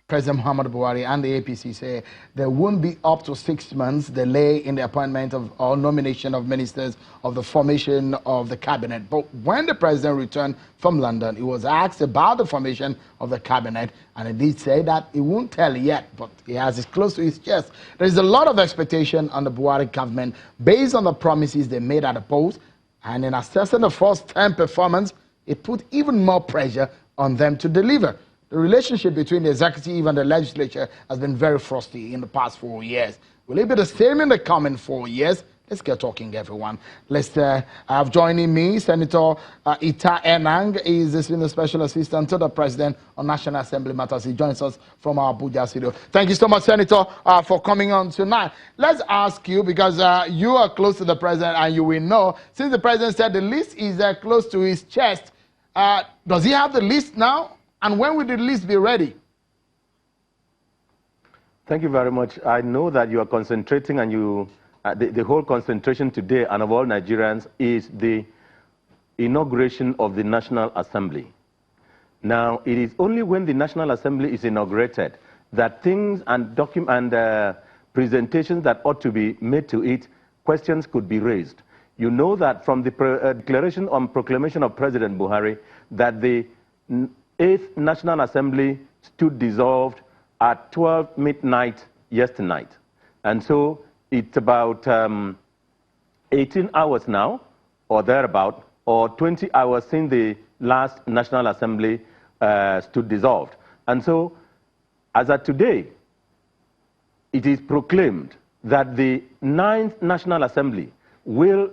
President Muhammadu Buhari and the APC say there won't be up to 6 months delay in the appointment of or nomination of ministers of the formation of the cabinet. But when the president returned from London, he was asked about the formation of the cabinet, and he did say that he won't tell yet, but he has it close to his chest. There is a lot of expectation on the Buhari government based on the promises they made at the polls, and in assessing the first-term performance, it put even more pressure on them to deliver. The relationship between the executive and the legislature has been very frosty in the past 4 years. Will it be the same in the coming 4 years? Let's get talking, everyone. I have joining me Senator Enang. He is the Senior Special Assistant to the President on National Assembly Matters. He joins us from our Abuja studio. Thank you so much, Senator, for coming on tonight. Let's ask you, because you are close to the President and you will know, since the President said the list is close to his chest, does he have the list now? And when will the list be ready? Thank you very much. I know that you are concentrating, and the whole concentration today and of all Nigerians is the inauguration of the National Assembly. Now, it is only when the National Assembly is inaugurated that things and presentations that ought to be made to it, questions could be raised. You know that from the declaration on proclamation of President Buhari that the 8th National Assembly stood dissolved at 12 midnight yesterday. And so it's about 18 hours now, or thereabout, or 20 hours since the last National Assembly stood dissolved. And so, as of today, it is proclaimed that the 9th National Assembly will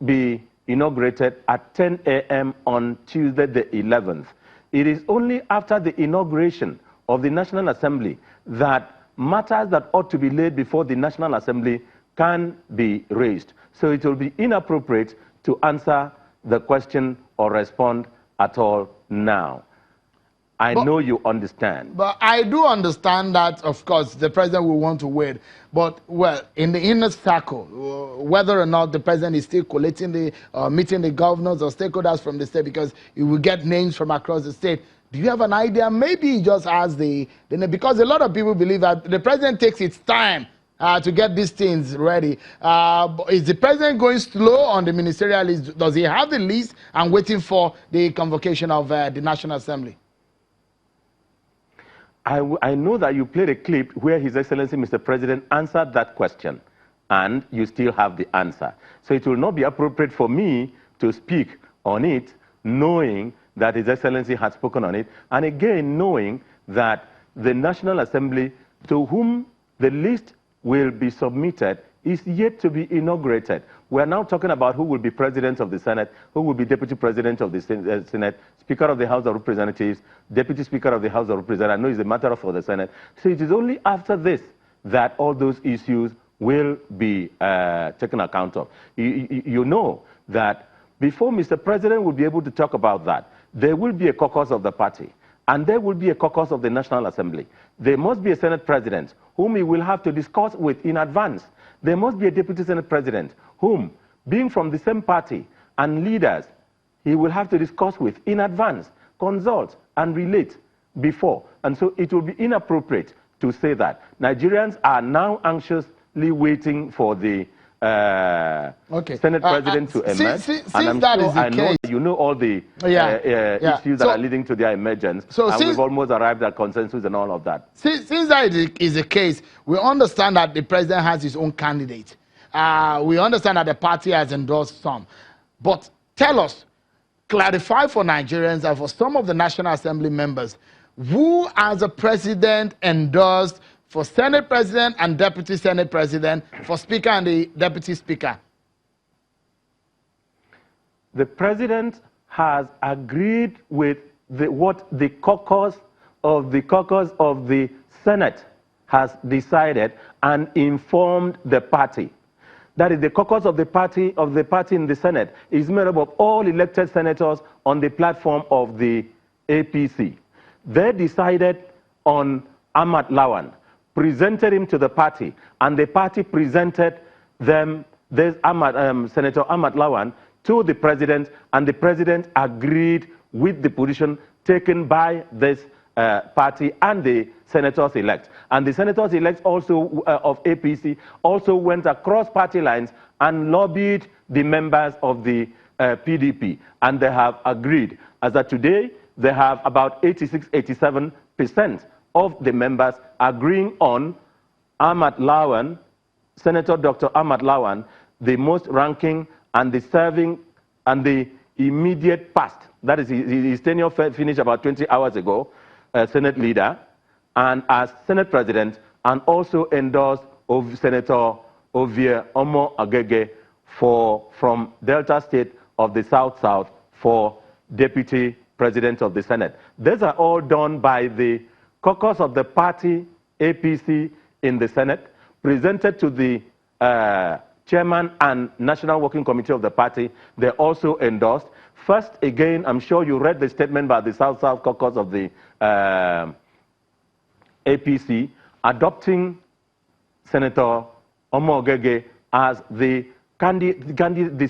be inaugurated at 10 a.m. on Tuesday the 11th. It is only after the inauguration of the National Assembly that matters that ought to be laid before the National Assembly can be raised. So it will be inappropriate to answer the question or respond at all now. I know you understand. But I do understand that, of course, the president will want to wait. But, well, in the inner circle, whether or not the president is still collating meeting the governors or stakeholders from the state, because he will get names from across the state, do you have an idea? Maybe he just has because a lot of people believe that the president takes its time to get these things ready. Is the president going slow on the ministerial list? Does he have the list and waiting for the convocation of the National Assembly? I know that you played a clip where His Excellency Mr. President answered that question, and you still have the answer. So it will not be appropriate for me to speak on it, knowing that His Excellency had spoken on it, and again knowing that the National Assembly, to whom the list will be submitted, is yet to be inaugurated. We are now talking about who will be President of the Senate, who will be Deputy President of the Senate, Speaker of the House of Representatives, Deputy Speaker of the House of Representatives. I know it's a matter for the Senate. So it is only after this that all those issues will be taken account of. You know that before Mr. President will be able to talk about that, there will be a caucus of the party, and there will be a caucus of the National Assembly. There must be a Senate President whom he will have to discuss with in advance. There must be a Deputy Senate President whom, being from the same party and leaders, he will have to discuss with in advance, consult and relate before. And so it will be inappropriate to say that. Nigerians are now anxiously waiting for the Senate President to emerge. And I'm sure I know you know all the issues that are leading to their emergence. And we've almost arrived at consensus and all of that. Since that is the case, we understand that the president has his own candidate. We understand that the party has endorsed some. But tell us, clarify for Nigerians and for some of the National Assembly members, who as a president endorsed for Senate President and Deputy Senate President, for Speaker and the Deputy Speaker? The President has agreed with what the caucus of the Senate has decided and informed the party. That is, the caucus of the party in the Senate is made up of all elected senators on the platform of the APC. They decided on Ahmad Lawan, presented him to the party, and the party presented them, Senator Ahmad Lawan, to the president, and the president agreed with the position taken by this party and the senators-elect. And the senators-elect also of APC also went across party lines and lobbied the members of the PDP. And they have agreed. As of today, they have about 86, 87% of the members agreeing on Ahmad Lawan, Senator Dr. Ahmad Lawan, the most ranking and the serving and the immediate past. That is, his tenure finished about 20 hours ago, Senate leader, and as Senate President, and also endorsed of Senator Ovie Omo Agege from Delta State of the South for Deputy President of the Senate. These are all done by the caucus of the party, APC, in the Senate, presented to the chairman and National Working Committee of the party. They also endorsed. First, again, I'm sure you read the statement by the South caucus of the APC, adopting Senator Omo Agege as the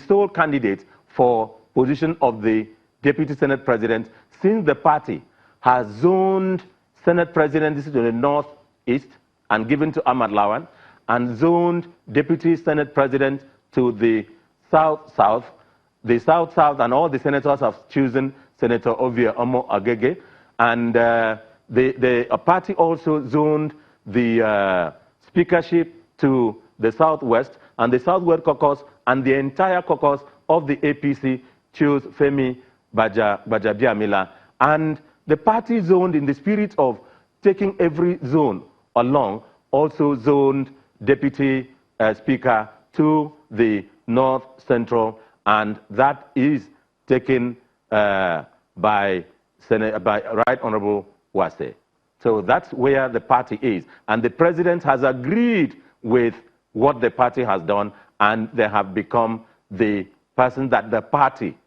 sole candidate for position of the Deputy Senate President, since the party has zoned Senate President to the northeast and given to Ahmad Lawan, and zoned Deputy Senate President to the south. The south, and all the senators have chosen Senator Ovie Omo Agege. And the party also zoned the speakership to the southwest, and the southwest caucus and the entire caucus of the APC chose Femi Gbajabiamila. And the party zoned, in the spirit of taking every zone along, also zoned Deputy Speaker to the North Central, and that is taken by Right Honorable Wase. So that's where the party is. And the president has agreed with what the party has done, and they have become the person that the party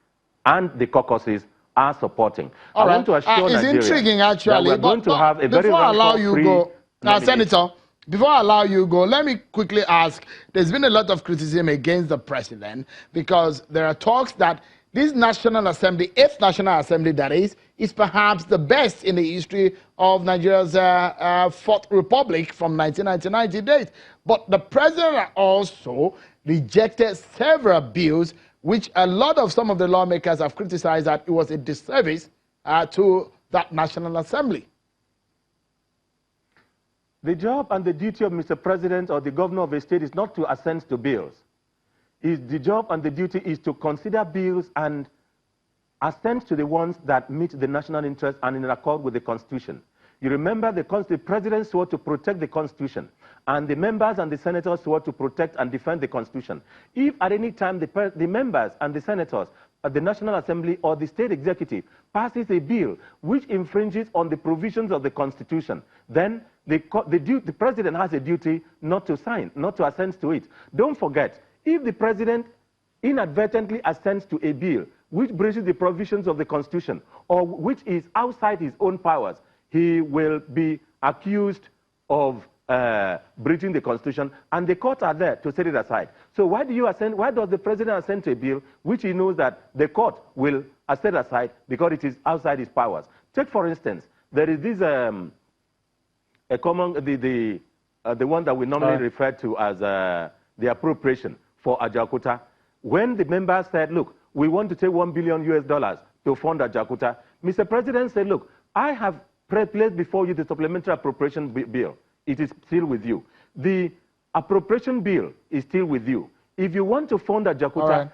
and the caucuses are supporting. All I want to assure Nigeria it's intriguing, actually, that we're going to have a very before I allow you go, Senator, before I allow you go, let me quickly ask, there's been a lot of criticism against the president because there are talks that this National Assembly, 8th National Assembly that is perhaps the best in the history of Nigeria's 4th Republic from 1999 to date. But the president also rejected several bills which a lot of some of the lawmakers have criticized that it was a disservice to that National Assembly. The job and the duty of Mr. President or the governor of a state is not to assent to bills. The job and the duty is to consider bills and assent to the ones that meet the national interest and in accord with the Constitution. You remember the president swore to protect the Constitution, and the members and the senators swore to protect and defend the Constitution. If at any time the members and the senators at the National Assembly or the state executive passes a bill which infringes on the provisions of the Constitution, then the president has a duty not to sign, not to assent to it. Don't forget, if the president inadvertently assents to a bill which breaches the provisions of the Constitution or which is outside his own powers, he will be accused of breaching the Constitution, and the courts are there to set it aside. So why does the president assent to a bill which he knows that the court will set aside because it is outside his powers? Take, for instance, there is this the one that we normally refer to as the appropriation for Ajaokuta. When the members said, look, we want to take $1 billion to fund Ajaokuta, Mr. President said, look, I have placed before you the supplementary appropriation bill. It is still with you. The appropriation bill is still with you. If you want to fund Ajaokuta,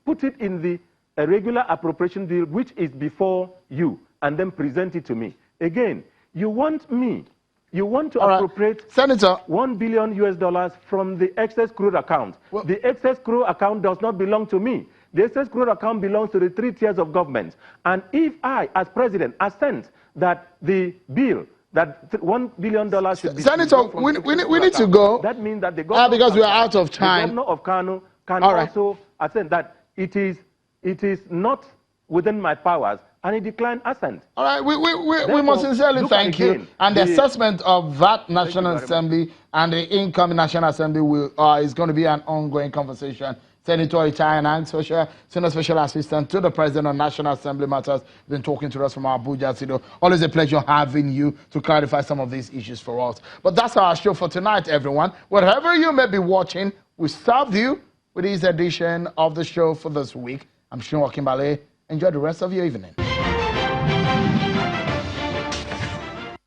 put it in the regular appropriation bill, which is before you, and then present it to me. Again, you want to appropriate Senator, $1 billion from the excess crude account. Well, the excess crude account does not belong to me. The excess crude account belongs to the 3 tiers of government. And if I, as president, assent that the bill, that $1 billion should be... Senator, we need to go. That means that the governor... because we are out of time. The governor of Kano can also assent that it is not within my powers, and he declined assent. All right, we must sincerely thank you. And the assessment of that National Assembly and the incoming National Assembly is going to be an ongoing conversation Senator Enang, Senior Special Assistant to the President on National Assembly Matters, been talking to us from Abuja. Always a pleasure having you to clarify some of these issues for us. But that's our show for tonight, everyone. Wherever you may be watching, we served you with this edition of the show for this week. I'm Sean Wakimbale. Enjoy the rest of your evening.